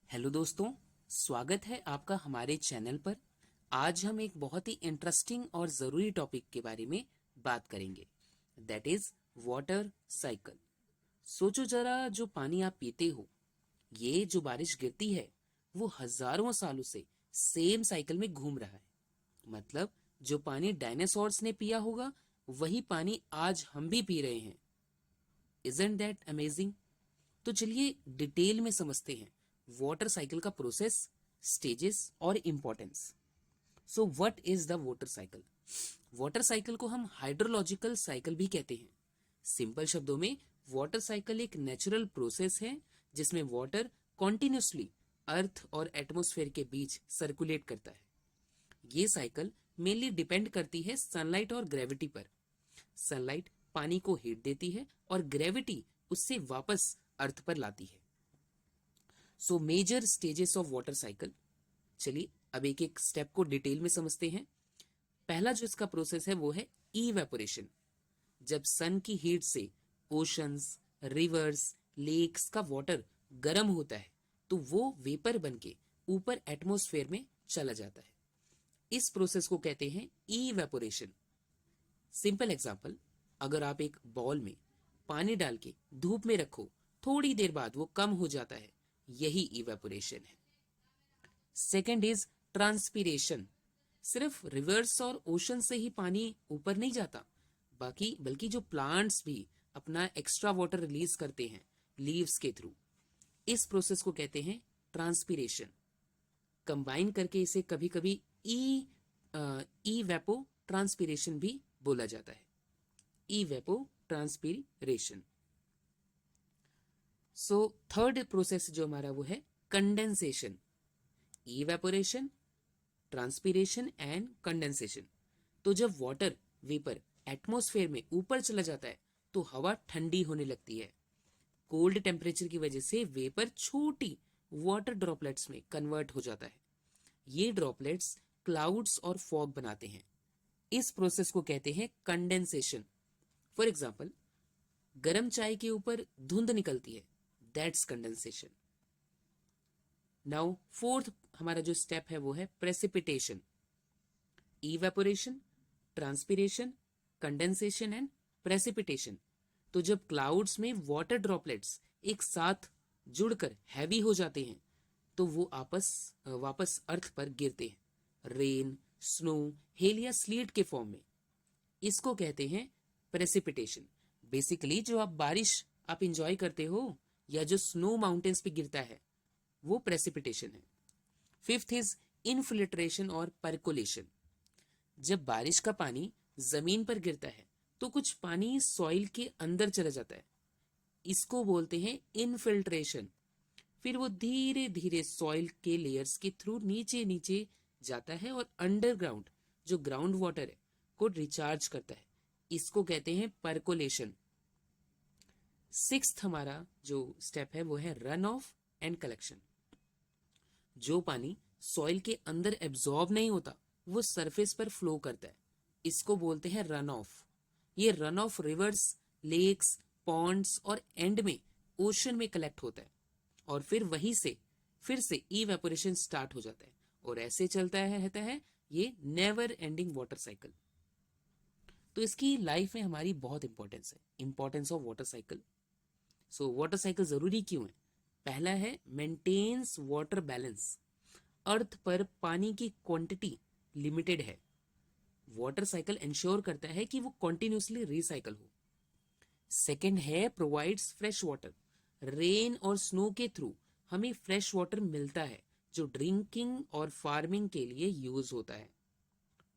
Hello दोस्तों, स्वागत है आपका हमारे चैनल पर। आज हम एक बहुत ही इंटरेस्टिंग और ज़रूरी टॉपिक के बारे में बात करेंगे, दैट इज़ वाटर साइकिल। सोचो जरा, जो पानी आप पीते हो, ये जो बारिश गिरती है, वो हजारों सालों से सेम साइकिल में घूम रहा है। मतलब जो पानी डायनासोर्स ने पिया होगा, वही पानी आज हम भी पी रहे हैं। Isn't that amazing? तो चलिए डिटेल में समझते हैं वाटर साइकिल का प्रोसेस, स्टेजेस और importance. So what is the water cycle? Water cycle को हम हाइड्रोलॉजिकल साइकिल भी कहते हैं। सिंपल शब्दों में, वाटर साइकिल एक नेचुरल प्रोसेस है जिसमें वाटर कॉन्टिन्यूसली अर्थ और एटमॉस्फेयर के बीच सर्कुलेट करता है। ये साइकिल मेनली डिपेंड करती है सनलाइट और ग्रेविटी पर। सनलाइट पानी को हीट देती है और ग्रेविटी उससे वापस अर्थ पर लाती है। So major stages of water cycle. चलिए अब एक एक स्टेप को डिटेल में समझते हैं। पहला जो इसका प्रोसेस है वो है इवेपोरेशन। जब सन की हीट से ओशंस, रिवर्स, लेक्स का वाटर गर्म होता है तो वो वेपर बन के ऊपर एटमॉस्फेयर में चला जाता है। इस प्रोसेस को कहते हैं इवेपोरेशन। सिंपल एग्जांपल, अगर आप एक बॉल में पानी डाल के धूप में रखो, थोड़ी देर बाद वो कम हो जाता है, यही इवेपोरेशन है। Second is transpiration. सिर्फ रिवर्स और ओशन से ही पानी ऊपर नहीं जाता, बल्कि जो प्लांट्स भी अपना एक्स्ट्रा वाटर रिलीज करते हैं लीव्स के थ्रू, इस प्रोसेस को कहते हैं ट्रांसपीरेशन। कंबाइन करके इसे कभी कभी इवेपो ट्रांसपीरेशन भी बोला जाता है। इवेपो ट्रांसपीरेशन। सो थर्ड प्रोसेस जो हमारा वो है condensation. Evaporation, transpiration and condensation. तो जब वाटर वेपर एटमॉस्फेयर में ऊपर चला जाता है तो हवा ठंडी होने लगती है। कोल्ड टेम्परेचर की वजह से वेपर छोटी वाटर ड्रॉपलेट्स में कन्वर्ट हो जाता है। ये ड्रॉपलेट्स क्लाउड्स और फॉग बनाते हैं। इस प्रोसेस को कहते हैं कंडेंसेशन। फॉर एग्जाम्पल, गर्म चाय के ऊपर धुंध निकलती है, दैट्स कंडेंसेशन। नाउ फोर्थ हमारा जो स्टेप है वो है precipitation. Evaporation, transpiration, condensation and precipitation. तो जब क्लाउड्स में वाटर ड्रॉपलेट्स एक साथ जुड़कर हैवी हो जाते हैं तो वो वापस अर्थ पर गिरते हैं, रेन, स्नो, हेल या स्लीट के फॉर्म में। इसको कहते हैं प्रेसिपिटेशन। बेसिकली जो बारिश आप इंजॉय करते हो या जो स्नो माउंटेन्स पे गिरता है, वो प्रेसिपिटेशन है। फिफ्थ इज इनफिल्ट्रेशन और परकोलेशन। जब बारिश का पानी जमीन पर गिरता है तो कुछ पानी सॉइल के अंदर चला जाता है, इसको बोलते हैं इनफिल्ट्रेशन। फिर वो धीरे धीरे सॉइल के लेयर्स के थ्रू नीचे नीचे जाता है और अंडरग्राउंड जो ग्राउंड वाटर है को रिचार्ज करता है, इसको कहते हैं परकोलेशन। सिक्स्थ हमारा जो स्टेप है वो है रन ऑफ एंड कलेक्शन। जो पानी सॉइल के अंदर एब्जॉर्ब नहीं होता वो सरफेस पर फ्लो करता है, इसको बोलते हैं रन ऑफ। ये run off rivers, lakes, ponds और एंड में ओशन में कलेक्ट होता है और फिर से इवेपोरेशन स्टार्ट हो जाता है और ऐसे चलता है रहता है ये नेवर एंडिंग वाटर साइकिल। तो इसकी लाइफ में हमारी बहुत इंपॉर्टेंस है, importance of water cycle. So water cycle जरूरी क्यों है? पहला है मेंटेन्स वाटर बैलेंस। अर्थ पर पानी की क्वांटिटी लिमिटेड है, वाटर साइकिल इंश्योर करता है कि वो कॉन्टिन्यूसली रिसाइकल हो। सेकेंड है प्रोवाइड्स फ्रेश वाटर। रेन और स्नो के थ्रू हमें फ्रेश वाटर मिलता है जो ड्रिंकिंग और फार्मिंग के लिए यूज होता है।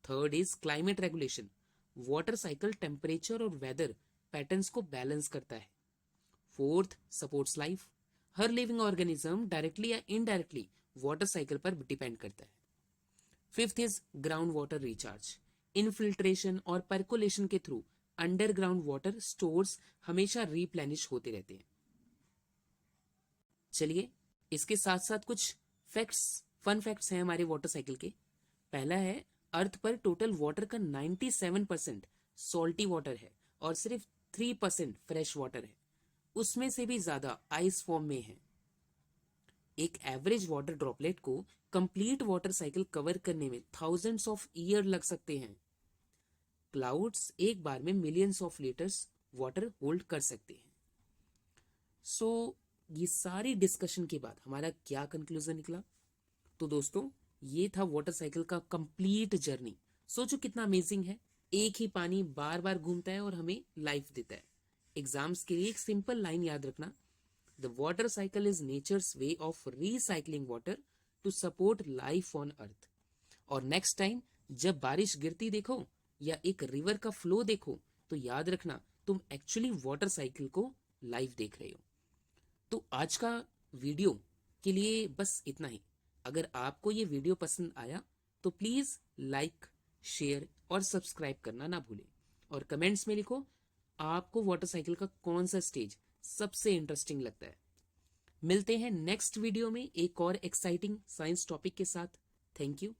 Third is climate regulation. Water cycle temperature और वेदर पैटर्न्स को बैलेंस करता है। Fourth, supports life. हर लिविंग ऑर्गेनिज्म डायरेक्टली या इनडायरेक्टली वाटर साइकिल पर डिपेंड करता है। Fifth is ground water recharge. Infiltration और परकोलेशन के थ्रू अंडरग्राउंड वाटर स्टोर्स हमेशा रिप्लेनिश होते रहते हैं। चलिए इसके साथ साथ कुछ फन फैक्ट्स हैं हमारे वाटर साइकिल के। पहला है, अर्थ पर टोटल वाटर का 97% सॉल्टी वाटर है और सिर्फ 3% फ्रेश वाटर है, उसमें से भी ज्यादा आइस फॉर्म में है। एक एवरेज वाटर ड्रॉपलेट को कंप्लीट वाटर साइकिल कवर करने में थाउजेंड्स ऑफ ईयर लग सकते हैं। क्लाउड्स एक बार में millions of litres water hold कर सकते हैं। सो ये सारी डिस्कशन के बाद हमारा क्या कंक्लूजन निकला? तो दोस्तों, ये था वाटर साइकिल का कंप्लीट जर्नी। सोचो कितना अमेजिंग है। एक ही पानी बार बार घूमता है और हमें लाइफ देता है। एग्जाम्स के लिए एक सिंपल लाइन याद रखना, the water cycle is nature's way of recycling water to support life on earth. और नेक्स्ट टाइम जब बारिश गिरती देखो या एक रिवर का फ्लो देखो, तो याद रखना तुम एक्चुअली वाटर साइकिल को लाइव देख रहे हो। तो आज का वीडियो के लिए बस इतना ही। अगर आपको ये वीडियो पसंद आया तो प्लीज लाइक, शेयर और सब्सक्राइब करना ना भूलें। और कमेंट्स में लिखो आपको वाटर साइकिल का कौन सा स्टेज सबसे इंटरेस्टिंग लगता है। मिलते हैं नेक्स्ट वीडियो में एक और एक्साइटिंग साइंस टॉपिक के साथ। Thank you.